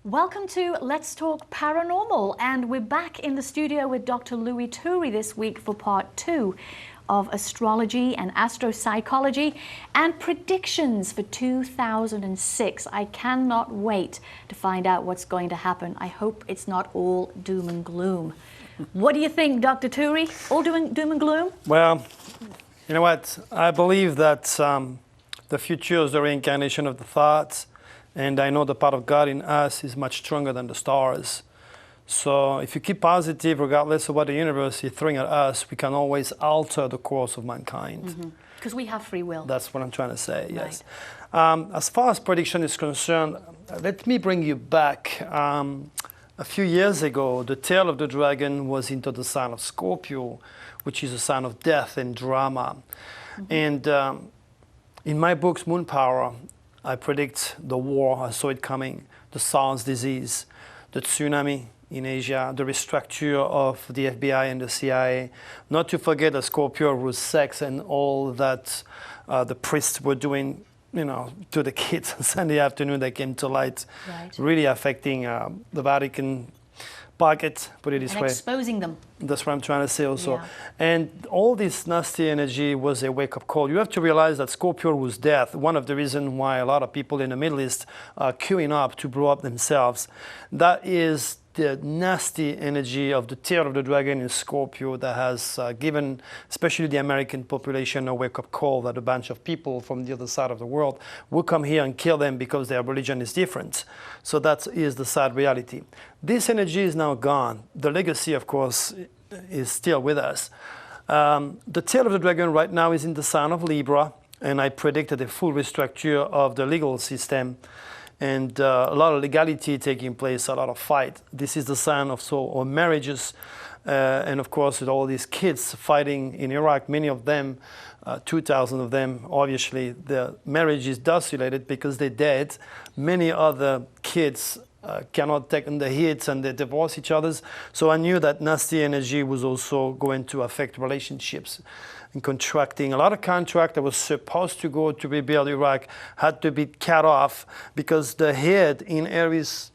Welcome to Let's Talk Paranormal, and we're back in the studio with Dr. Louis Turi this week for part 2 of astrology and astropsychology and predictions for 2006. I cannot wait to find out what's going to happen. I hope it's not all doom and gloom. What do you think, Dr. Turi? All doom and gloom? Well, you know what? I believe that the future is the reincarnation of the thoughts, and I know the part of God in us is much stronger than the stars. So if you keep positive, regardless of what the universe is throwing at us, we can always alter the course of mankind. Because we have free will. That's what I'm trying to say, yes. Right. As far as prediction is concerned, let me bring you back. A few years ago, the tail of the dragon was into the sign of Scorpio, which is a sign of death and drama. And in my books, Moon Power, I predict the war. I saw it coming, the SARS disease, the tsunami in Asia, the restructure of the FBI and the CIA. Not to forget that Scorpio rules sex and all that the priests were doing, you know, to the kids on Sunday afternoon that came to light, really affecting the Vatican pocket, put it this way. And exposing them. That's what I'm trying to say also. Yeah. And all this nasty energy was a wake-up call. You have to realize that Scorpio was death. One of the reasons why a lot of people in the Middle East are queuing up to blow up themselves. That is the nasty energy of the tail of the dragon in Scorpio that has given, especially the American population, a wake-up call that a bunch of people from the other side of the world will come here and kill them because their religion is different. So that is the sad reality. This energy is now gone. The legacy, of course, is still with us. The tail of the dragon right now is in the sign of Libra, and I predicted a full restructure of the legal system and a lot of legality taking place, a lot of fight. This is the sign of marriages, and of course with all these kids fighting in Iraq, many of them, 2,000 of them, obviously the marriage is dissoluted because they're dead. Many other kids cannot take the hits and they divorce each other. So I knew that nasty energy was also going to affect relationships and contracting. A lot of contract that was supposed to go to rebuild Iraq had to be cut off because the head in Aries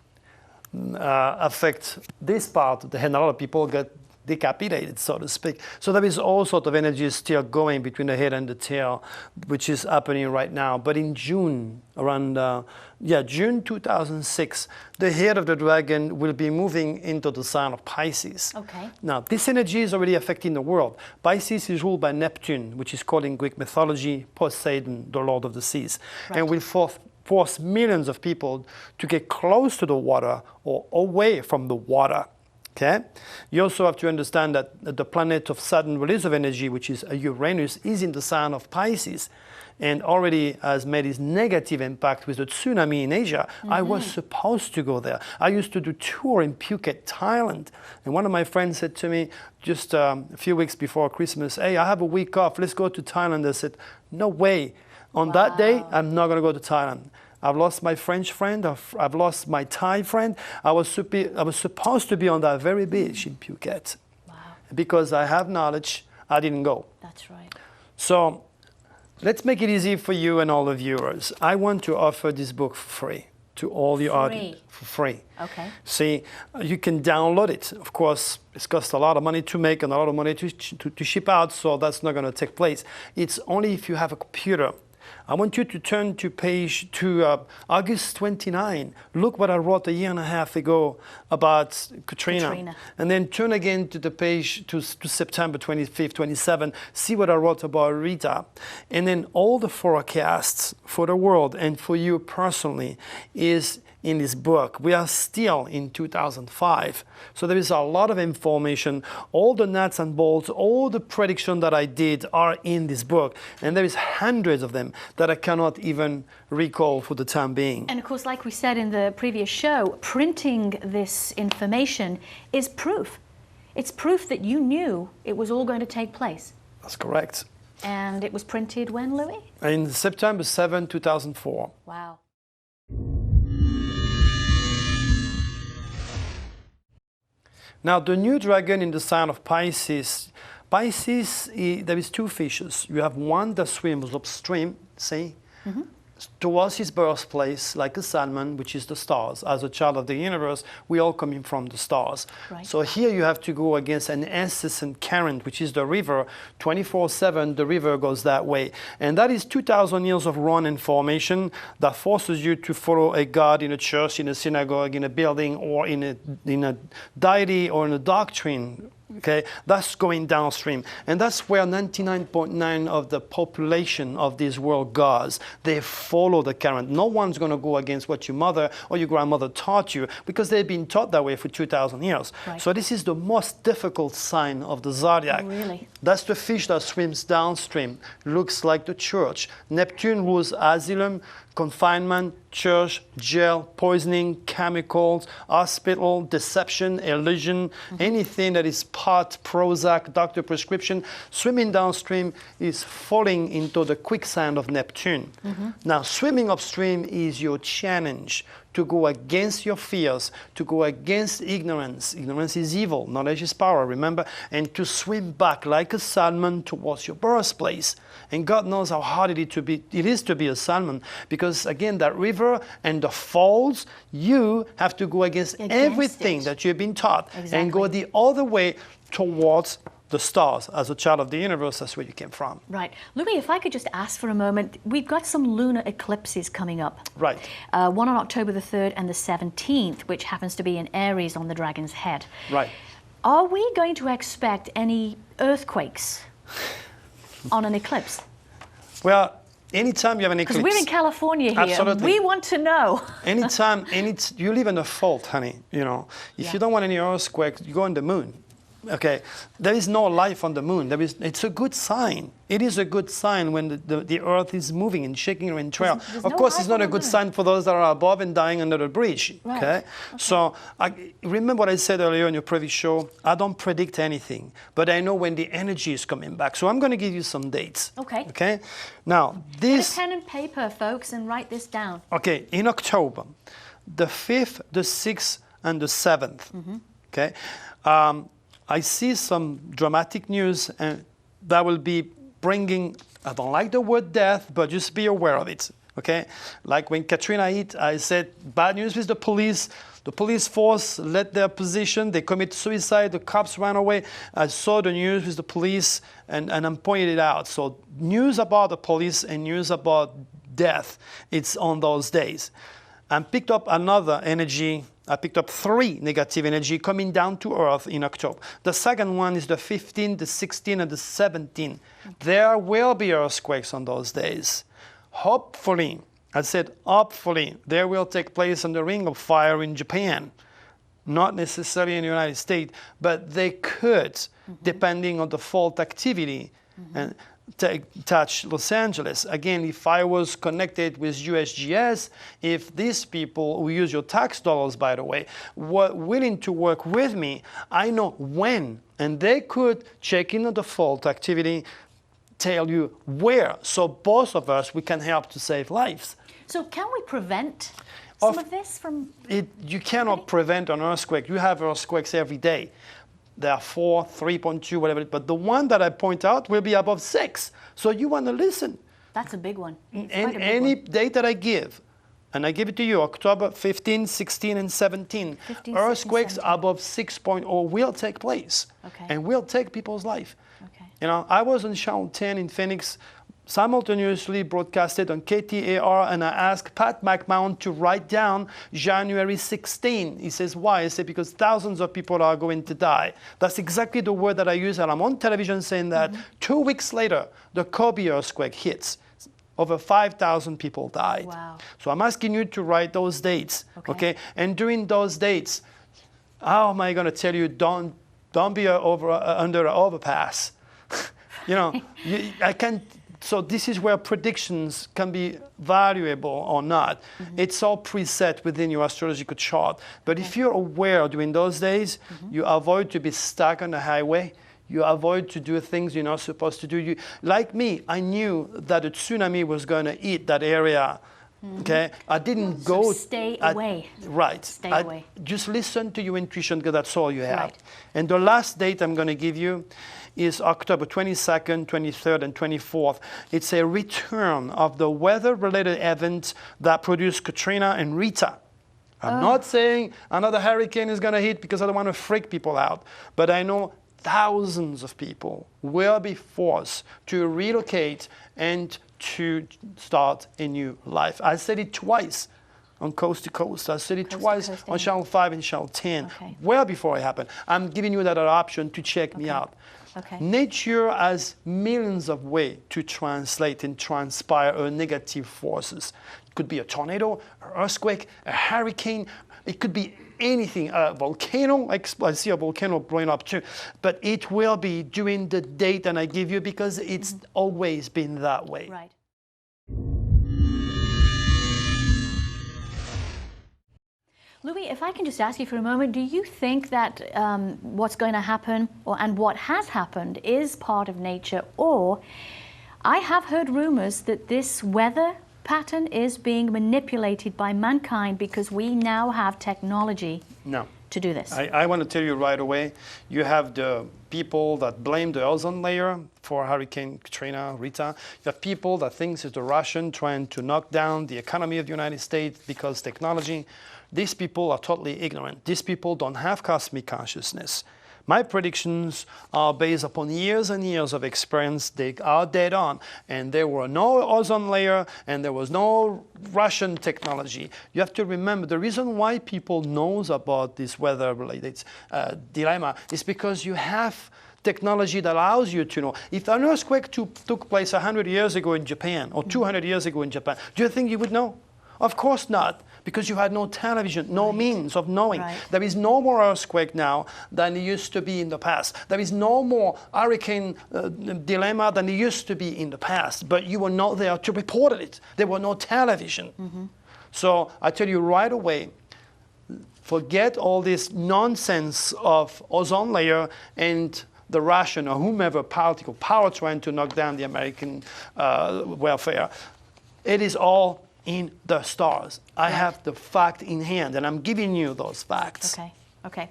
affect this part of the head. And a lot of people get decapitated, so to speak. So there is all sort of energy still going between the head and the tail, which is happening right now. But in June, around June 2006, the head of the dragon will be moving into the sign of Pisces. Okay. Now, this energy is already affecting the world. Pisces is ruled by Neptune, which is called in Greek mythology Poseidon, the Lord of the Seas, and will force millions of people to get close to the water or away from the water. Okay? You also have to understand that the planet of sudden release of energy, which is Uranus, is in the sign of Pisces and already has made its negative impact with the tsunami in Asia. I was supposed to go there. I used to do tour in Phuket, Thailand. And one of my friends said to me just a few weeks before Christmas, hey, I have a week off, let's go to Thailand. I said, no way. On that day, I'm not gonna go to Thailand. I've lost my French friend, I've lost my Thai friend. I was supposed to be on that very beach in Phuket. Wow. Because I have knowledge, I didn't go. That's right. So let's make it easy for you and all the viewers. I want to offer this book for free to all the audience. For free. Okay. See, you can download it. Of course, it's cost a lot of money to make and a lot of money to ship out, so that's not going to take place. It's only if you have a computer. I want you to turn to August 29. Look what I wrote a year and a half ago about Katrina. And then turn again to the page to September 25th, 27. See what I wrote about Rita. And then all the forecasts for the world and for you personally is in this book. We are still in 2005. So there is a lot of information. All the nuts and bolts, all the predictions that I did are in this book. And there is hundreds of them that I cannot even recall for the time being. And of course, like we said in the previous show, printing this information is proof. It's proof that you knew it was all going to take place. That's correct. And it was printed when, Louis? In September 7, 2004. Wow. Now, the new dragon in the sign of Pisces, there is two fishes. You have one that swims upstream, see? towards his birthplace, like a salmon, which is the stars. As a child of the universe, we all coming from the stars. Right. So here you have to go against an incessant current, which is the river. 24/7, the river goes that way. And that is 2,000 years of run and formation that forces you to follow a god in a church, in a synagogue, in a building, or in a deity or in a doctrine. Okay, that's going downstream. And that's where 99.9% of the population of this world goes. They follow the current. No one's going to go against what your mother or your grandmother taught you, because they've been taught that way for 2,000 years. Right. So this is the most difficult sign of the zodiac. Really? That's the fish that swims downstream. Looks like the church. Neptune rules asylum, confinement, church, jail, poisoning, chemicals, hospital, deception, illusion, anything that is pot, Prozac, doctor prescription. Swimming downstream is falling into the quicksand of Neptune. Now, swimming upstream is your challenge to go against your fears, to go against ignorance. Ignorance is evil, knowledge is power, remember? And to swim back like a salmon towards your birthplace. And God knows how hard it is to be a salmon, because again, that river and the falls, you have to go against everything that you've been taught and go the other way towards the stars. As a child of the universe, that's where you came from. Right. Louis, if I could just ask for a moment, we've got some lunar eclipses coming up. Right. One on October the 3rd and the 17th, which happens to be in Aries on the dragon's head. Right. Are we going to expect any earthquakes on an eclipse? Well, anytime you have an eclipse. Because we're in California here. Absolutely. We want to know. Anytime, you live in a fault, honey. You know, if you don't want any earthquake, you go on the moon. Okay, there is no life on the moon. It's a good sign. It is a good sign when the Earth is moving and shaking and trail. There's of no course, life it's not on a the good moon. sign for those that are above and dying under the bridge. Right. Okay? So remember what I said earlier in your previous show. I don't predict anything, but I know when the energy is coming back. So I'm going to give you some dates. Okay. Okay. Now Get a pen and paper, folks, and write this down. Okay, in October, the 5th, the 6th, and the 7th. Okay. I see some dramatic news that will be bringing, I don't like the word death, but just be aware of it, okay? Like when Katrina hit, I said, bad news with the police. The police force left their position, they commit suicide, the cops ran away. I saw the news with the police, and I'm pointing it out. So news about the police and news about death, it's on those days. I picked up another energy. I picked up 3 negative energy coming down to Earth in October. The second one is the 15th, the 16th, and the 17th. There will be earthquakes on those days. Hopefully, I said hopefully, they will take place on the Ring of Fire in Japan. Not necessarily in the United States, but they could, depending on the fault activity. And touch Los Angeles. Again, if I was connected with USGS, if these people who use your tax dollars, by the way, were willing to work with me, I know when, and they could check in on the fault activity, tell you where. So both of us, we can help to save lives. So can we prevent some of this from... You cannot prevent an earthquake. You have earthquakes every day. There are 4, 3.2, whatever. But the one that I point out will be above 6. So you want to listen. That's a big one. Any date that I give, and I give it to you, October 15, 16, and 17, 15, earthquakes 16, 17. above 6.0 will take place. Okay. And will take people's life. Okay. You know, I was on Channel 10 in Phoenix, simultaneously broadcasted on KTAR, and I asked Pat McMahon to write down January 16. He says, why? I said, because thousands of people are going to die. That's exactly the word that I use, and I'm on television saying that. 2 weeks later, the Kobe earthquake hits. Over 5,000 people died. Wow. So I'm asking you to write those dates, okay? And during those dates, how am I going to tell you, don't be under an overpass? You know, I can't. So this is where predictions can be valuable or not. It's all preset within your astrological chart. But if you're aware during those days, you avoid to be stuck on the highway. You avoid to do things you're not supposed to do. Like me, I knew that a tsunami was going to hit that area. Okay, I didn't go. Stay away. Right. Stay away. Just listen to your intuition, because that's all you have. Right. And the last date I'm going to give you is October 22nd, 23rd, and 24th. It's a return of the weather-related events that produced Katrina and Rita. I'm not saying another hurricane is going to hit because I don't want to freak people out, but I know thousands of people will be forced to relocate and to start a new life. I said it twice on Coast to Coast. I said it twice on Channel 5 and Channel 10, well before it happened. I'm giving you that option to check me out. Nature has millions of ways to translate and transpire negative forces. It could be a tornado, an earthquake, a hurricane. It could be anything, a volcano. I see a volcano blowing up too. But it will be during the date that I give you because it's always been that way. Right. Louis, if I can just ask you for a moment, do you think that what's going to happen and what has happened is part of nature? Or I have heard rumors that this weather pattern is being manipulated by mankind because we now have technology to do this. I want to tell you right away, you have the people that blame the ozone layer for Hurricane Katrina, Rita. You have people that think it's the Russian trying to knock down the economy of the United States because technology. These people are totally ignorant. These people don't have cosmic consciousness. My predictions are based upon years and years of experience. They are dead on. And there were no ozone layer and there was no Russian technology. You have to remember the reason why people knows about this weather-related dilemma is because you have technology that allows you to know. If an earthquake took place 100 years ago in Japan or 200 years ago in Japan, do you think you would know? Of course not, because you had no television, no means of knowing. There is no more earthquake now than it used to be in the past. There is no more hurricane dilemma than it used to be in the past, but you were not there to report it. There were no television. So I tell you right away, forget all this nonsense of ozone layer and the Russian or whomever political power trying to knock down the American welfare. It is all in the stars. I have the fact in hand, and I'm giving you those facts. Okay.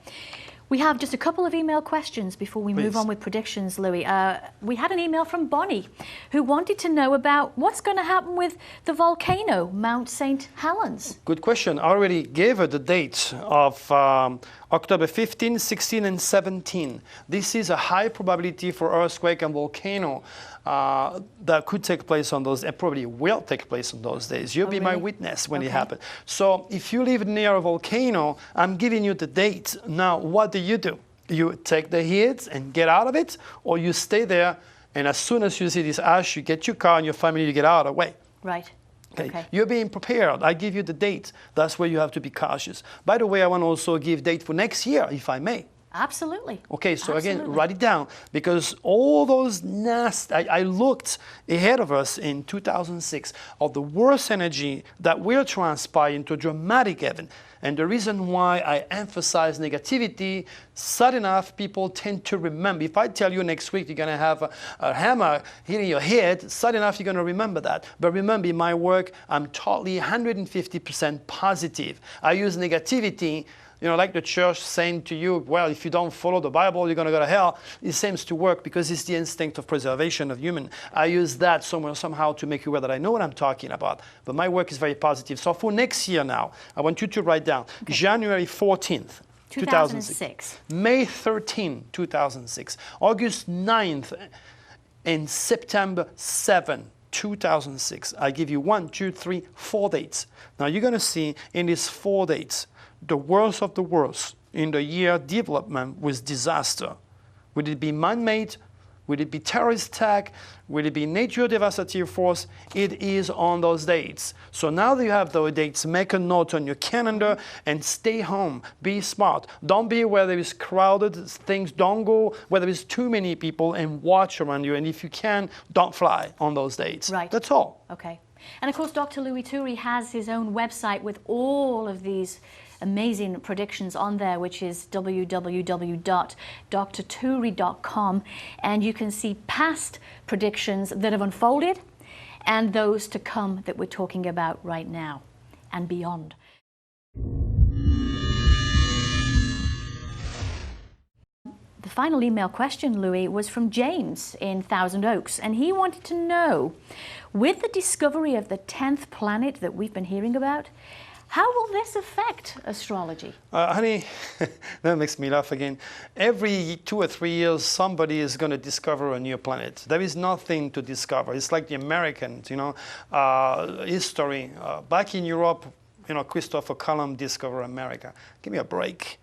We have just a couple of email questions before we move on with predictions, Louis. We had an email from Bonnie who wanted to know about what's going to happen with the volcano, Mount St. Helens. Good question. I already gave her the dates of October 15, 16, and 17. This is a high probability for earthquake and volcano that could take place on those, and probably will take place on those days. You'll be my witness when it happens. So if you live near a volcano, I'm giving you the date. Now, what do? You take the hits and get out of it, or you stay there, and as soon as you see this ash, you get your car and your family, you get out of the way. Right. Okay. You're being prepared. I give you the date. That's where you have to be cautious. By the way, I want to also give date for next year, if I may. Absolutely. Okay, so again, write it down, because all those nasty, I looked ahead of us in 2006 of the worst energy that will transpire into a dramatic event. And the reason why I emphasize negativity, sudden enough, people tend to remember. If I tell you next week you're going to have a hammer hitting your head, sudden enough, you're going to remember that. But remember, in my work, I'm totally 150% positive. I use negativity, you know, like the church saying to you, well, if you don't follow the Bible, you're going to go to hell. It seems to work because it's the instinct of preservation of human. I use that somehow to make you aware that I know what I'm talking about. But my work is very positive. So for next year now, I want you to write down January 14th, 2006. May 13, 2006. August 9th and September 7th. 2006. I give you 1, 2, 3, 4 dates. Now you're going to see in these 4 dates, the worst of the worst in the year development with disaster. Would it be man-made? Would it be terrorist attack? Would it be nature devastative force? It is on those dates. So now that you have those dates, make a note on your calendar and stay home. Be smart. Don't be where there is crowded things. Don't go where there is too many people, and watch around you. And if you can, don't fly on those dates. Right. That's all. Okay. And of course, Dr. Louis Turi has his own website with all of these amazing predictions on there, which is www.drturi.com, and you can see past predictions that have unfolded and those to come that we're talking about right now and beyond. The final email question, Louis, was from James in Thousand Oaks, and he wanted to know, with the discovery of the 10th planet that we've been hearing about, how will this affect astrology? Honey, that makes me laugh again. Every 2 or 3 years, somebody is going to discover a new planet. There is nothing to discover. It's like the Americans, history. Back in Europe, Christopher Columbus discovered America. Give me a break.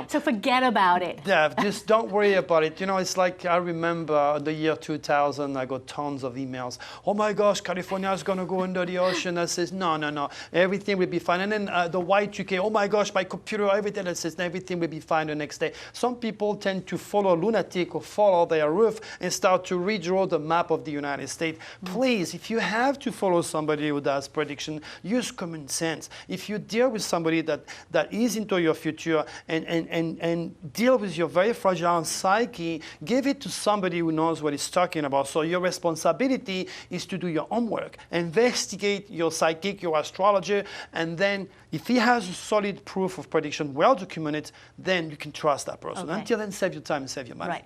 So forget about it. Yeah, just don't worry about it. It's like I remember the year 2000, I got tons of emails. Oh my gosh, California is going to go under the ocean. I says, no, everything will be fine. And then the Y2K, oh my gosh, my computer, everything that says everything will be fine the next day. Some people tend to follow lunatic or follow their roof and start to redraw the map of the United States. Please, if you have to follow somebody who does prediction, use common sense. If you deal with somebody that ease into your future and deal with your very fragile psyche, give it to somebody who knows what he's talking about. So your responsibility is to do your homework, investigate your psychic, your astrologer, and then if he has a solid proof of prediction, well documented, then you can trust that person. Okay. Until then, save your time and save your money. Right.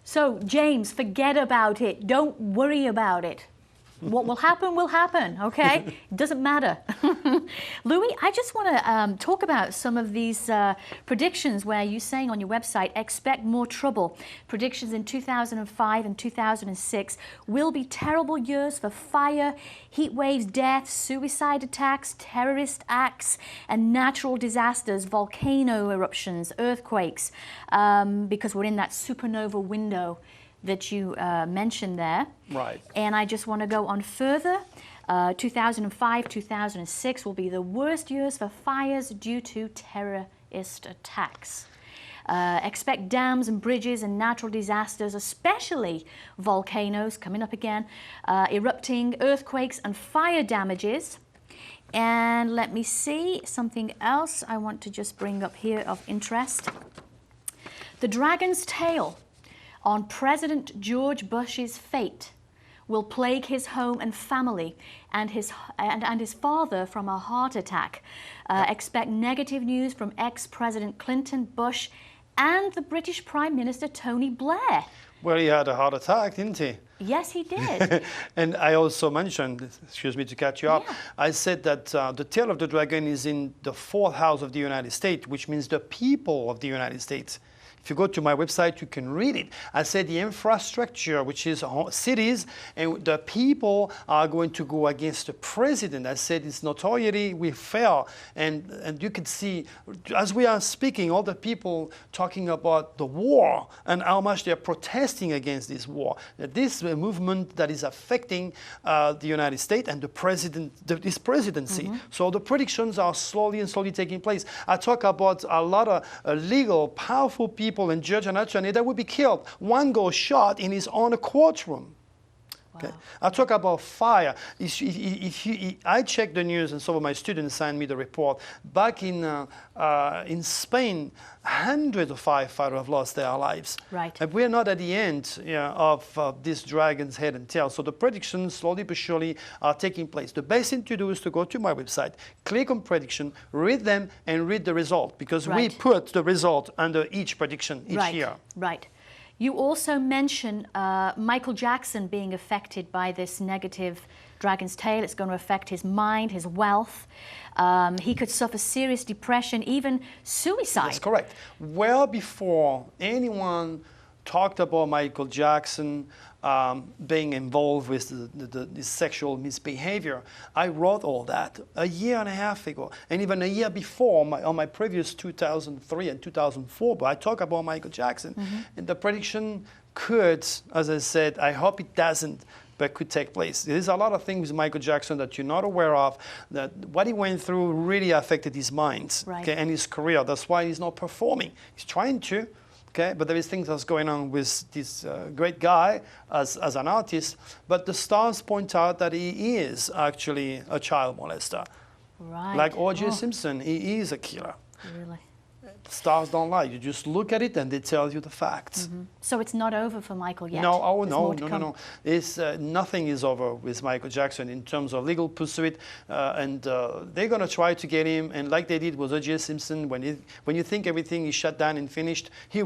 So, James, forget about it. Don't worry about it. What will happen, okay? It doesn't matter. Louis, I just want to talk about some of these predictions where you're saying on your website, expect more trouble. Predictions in 2005 and 2006 will be terrible years for fire, heat waves, deaths, suicide attacks, terrorist acts, and natural disasters, volcano eruptions, earthquakes, because we're in that supernova window that you mentioned there. Right. And I just want to go on further. 2005, 2006 will be the worst years for fires due to terrorist attacks. Expect dams and bridges and natural disasters, especially volcanoes coming up again, erupting, earthquakes and fire damages. And let me see, something else I want to just bring up here of interest. The dragon's tail on President George Bush's fate will plague his home and family and his father from a heart attack. Expect negative news from ex-President Clinton, Bush, and the British Prime Minister Tony Blair. Well, he had a heart attack, didn't he? Yes, he did. And I also mentioned, excuse me to cut you off, Yeah. I said that the tail of the dragon is in the 4th house of the United States, which means the people of the United States. If you go to my website, you can read it. I said the infrastructure, which is cities, and the people are going to go against the president. I said it's notoriety will fail. And you can see, as we are speaking, all the people talking about the war and how much they're protesting against this war. This movement that is affecting the United States and the president, this presidency. Mm-hmm. So the predictions are slowly taking place. I talk about a lot of legal, powerful people and judge and attorney that would be killed. One goes shot in his own courtroom. Wow. Okay. I talk about fire. I check the news, and some of my students signed me the report. Back in Spain, hundreds of firefighters have lost their lives. Right. And we're not at the end of this dragon's head and tail. So the predictions, slowly but surely, are taking place. The best thing to do is to go to my website, click on prediction, read them, and read the result. Because we put the result under each prediction each year. Right. You also mention Michael Jackson being affected by this negative dragon's tail. It's going to affect his mind, his wealth. He could suffer serious depression, even suicide. That's correct. Well before anyone talked about Michael Jackson being involved with the sexual misbehavior, I wrote all that a year and a half ago, and even a year before on my previous 2003 and 2004 book, I talk about Michael Jackson. Mm-hmm. And the prediction could, as I said, I hope it doesn't, but could take place. There's a lot of things with Michael Jackson that you're not aware of, that what he went through really affected his mind, okay, and his career. That's why he's not performing. He's trying to, okay, but there is things that's going on with this great guy as an artist. But the stars point out that he is actually a child molester. Right. Like O.J. Simpson, he is a killer. Really? Stars don't lie. You just look at it and they tell you the facts. So it's not over for Michael yet? No, oh There's no, more to no, no, come. no. It's, nothing is over with Michael Jackson in terms of legal pursuit, and they're going to try to get him. And like they did with O.J. Simpson, when you think everything is shut down and finished, he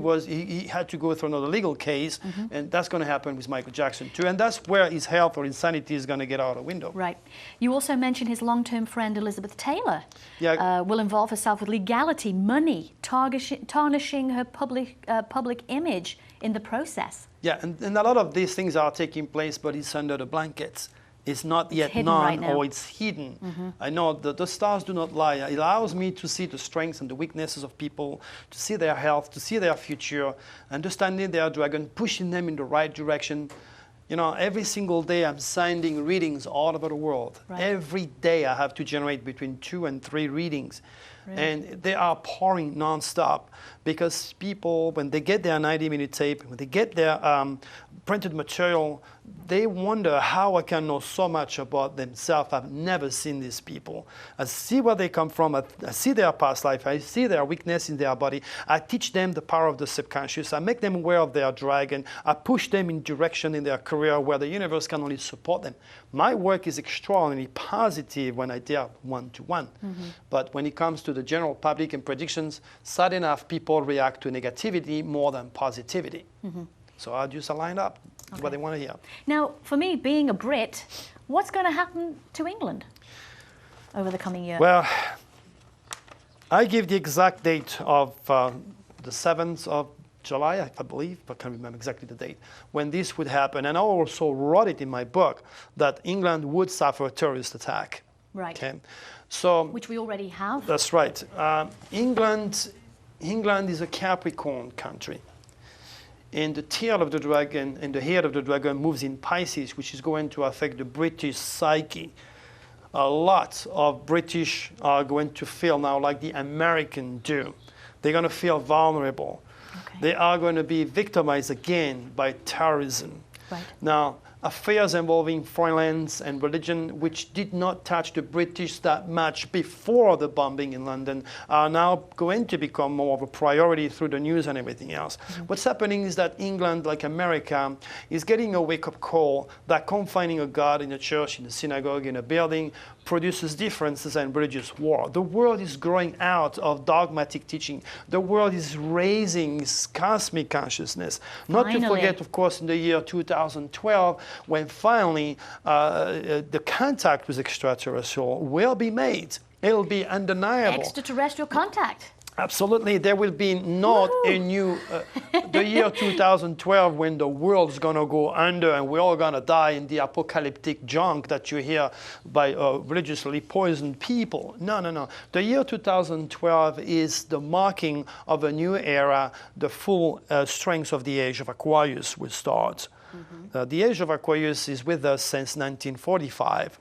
had to go through another legal case, and that's going to happen with Michael Jackson too. And that's where his health or insanity is going to get out the window. Right. You also mentioned his long-term friend Elizabeth Taylor. Yeah. Will involve herself with legality, money, tarnishing her public image in the process. Yeah, and a lot of these things are taking place, but it's under the blankets. It's not yet known, right now. or it's hidden. I know the stars do not lie. It allows me to see the strengths and the weaknesses of people, to see their health, to see their future, understanding their dragon, pushing them in the right direction. You know, every single day I'm sending readings all over the world. Right. Every day I have to generate between 2 and 3 readings. Really? And they are pouring nonstop because people, when they get their 90-minute tape, when they get their printed material, they wonder how I can know so much about themselves. I've never seen these people. I see where they come from. I see their past life. I see their weakness in their body. I teach them the power of the subconscious. I make them aware of their dragon. I push them in direction in their career where the universe can only support them. My work is extraordinarily positive when I deal one-to-one. But when it comes to the general public and predictions, sad enough, people react to negativity more than positivity. So I just line up what they want to hear. Now, for me, being a Brit, what's going to happen to England over the coming year? Well, I give the exact date of the 7th of July, I believe, but I can't remember exactly the date, when this would happen. And I also wrote it in my book that England would suffer a terrorist attack. Right. Okay. So, Which we already have. that's right. England is a Capricorn country. And the tail of the dragon and the head of the dragon moves in Pisces, which is going to affect the British psyche. A lot of British are going to feel now like the American do. They're going to feel vulnerable. Okay. They are going to be victimized again by terrorism. Right. Now, affairs involving foreign lands and religion, which did not touch the British that much before the bombing in London, are now going to become more of a priority through the news and everything else. What's happening is that England, like America, is getting a wake-up call that confining a God in a church, in a synagogue, in a building, produces differences and religious war. The world is growing out of dogmatic teaching. The world is raising its cosmic consciousness. Not to forget, of course, in the year 2012, when finally the contact with extraterrestrial will be made. It'll be undeniable. Extraterrestrial contact. Absolutely. There will be not a new, the year 2012 when the world's going to go under and we're all going to die in the apocalyptic junk that you hear by religiously poisoned people. No, no, no. The year 2012 is the marking of a new era. The full strength of the age of Aquarius will start. The age of Aquarius is with us since 1945.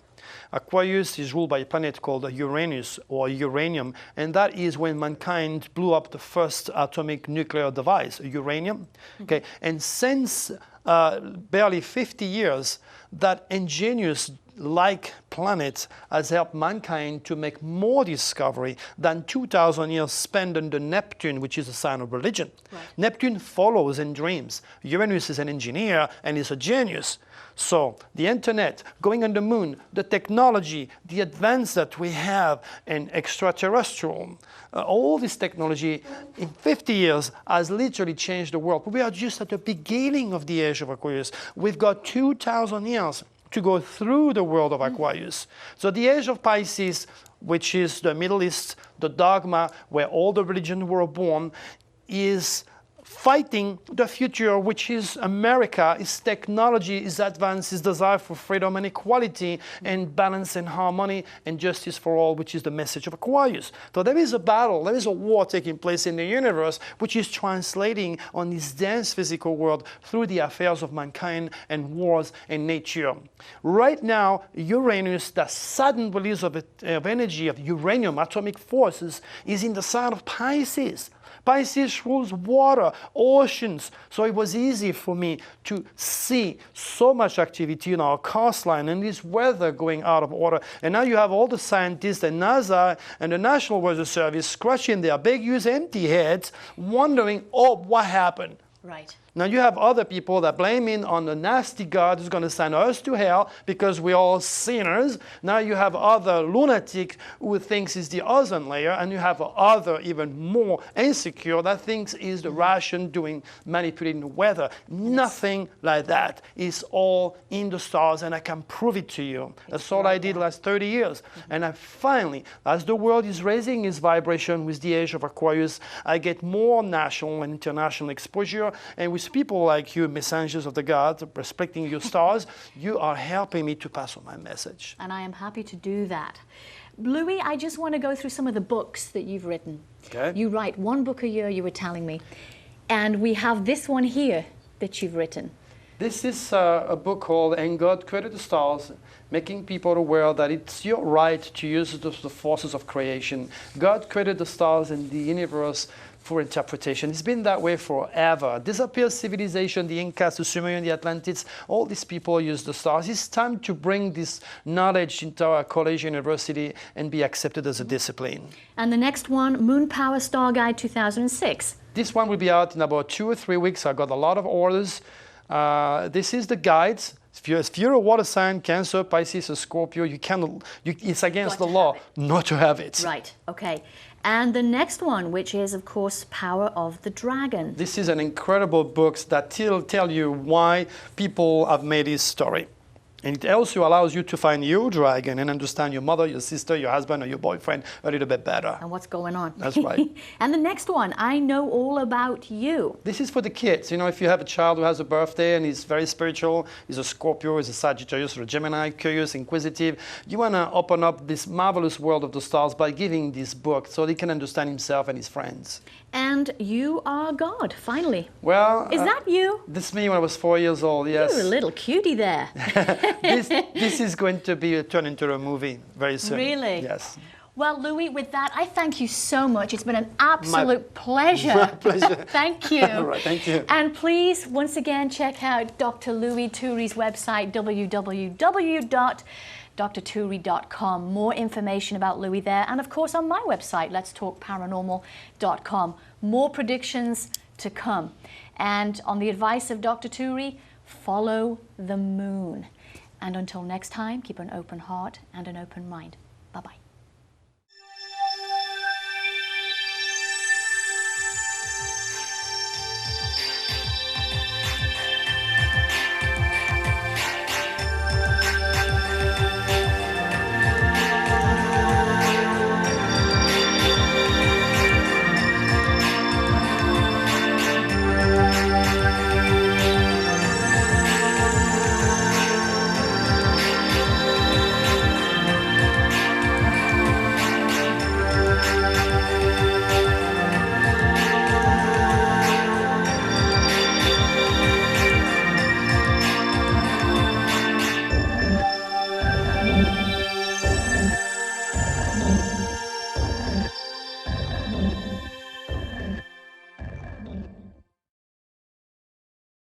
Aquarius is ruled by a planet called Uranus or uranium, and that is when mankind blew up the first atomic nuclear device, uranium. Okay, and since barely 50 years, that ingenious like planet has helped mankind to make more discovery than 2,000 years spent under Neptune, which is a sign of religion. Right. Neptune follows in dreams. Uranus is an engineer and is a genius. So the internet, going on the moon, the technology, the advance that we have in extraterrestrial, all this technology in 50 years has literally changed the world. We are just at the beginning of the age of Aquarius. We've got 2,000 years to go through the world of Aquarius. So the age of Pisces, which is the Middle East, the dogma where all the religions were born, is fighting the future, which is America, is technology, is advance, is desire for freedom and equality and balance and harmony and justice for all, which is the message of Aquarius. So there is a battle, there is a war taking place in the universe, which is translating on this dense physical world through the affairs of mankind and wars and nature. Right now, Uranus, the sudden release of energy, of uranium, atomic forces, is in the sign of Pisces. Pisces rules water, oceans. So it was easy for me to see so much activity in our coastline and this weather going out of order. And now you have all the scientists and NASA and the National Weather Service scratching their big, huge, empty heads, wondering, oh, what happened? Right. Now you have other people that blame it on the nasty God who's going to send us to hell because we're all sinners. Now you have other lunatic who thinks it's the ozone layer, and you have other even more insecure that thinks it's the Russian doing manipulating the weather. Nothing like that. It's all in the stars, and I can prove it to you. That's all I did last 30 years. And I finally, as the world is raising its vibration with the age of Aquarius, I get more national and international exposure, and with people like you, messengers of the gods, respecting your stars, you are helping me to pass on my message. And I am happy to do that. Louis, I just want to go through some of the books that you've written. Okay. You write one book a year, you were telling me. And we have this one here that you've written. This is a book called And God Created the Stars, making people aware that it's your right to use the forces of creation. God created the stars and the universe for interpretation. It's been that way forever. Disappeared civilization, the Incas, the Sumerian, the Atlanteans, all these people use the stars. It's time to bring this knowledge into our college, university, and be accepted as a discipline. And the next one, Moon Power Star Guide 2006. This one will be out in about 2 or 3 weeks. I got a lot of orders. This is the guides. If you're a water sign, Cancer, Pisces, or Scorpio, it's against the law not to have it. Right, okay. And the next one, which is, of course, Power of the Dragon. This is an incredible book that tell you why people have made this story. And it also allows you to find your dragon and understand your mother, your sister, your husband, or your boyfriend a little bit better. And what's going on. That's right. And the next one, I Know All About You. This is for the kids. You know, if you have a child who has a birthday and he's very spiritual, he's a Scorpio, he's a Sagittarius, or a Gemini, curious, inquisitive, you want to open up this marvelous world of the stars by giving this book so he can understand himself and his friends. And You Are God, finally. Well, is that you? This is me when I was 4 years old, yes. You're a little cutie there. this is going to be turned into a movie very soon. Really? Yes. Well, Louis, with that, I thank you so much. It's been an absolute pleasure. My pleasure. Thank you. All right, thank you. And please, once again, check out Dr. Louis Turi's website, www.drturi.com. More information about Louis there. And, of course, on my website, letstalkparanormal.com. More predictions to come. And on the advice of Dr. Turi, follow the moon. And until next time, keep an open heart and an open mind. Bye-bye.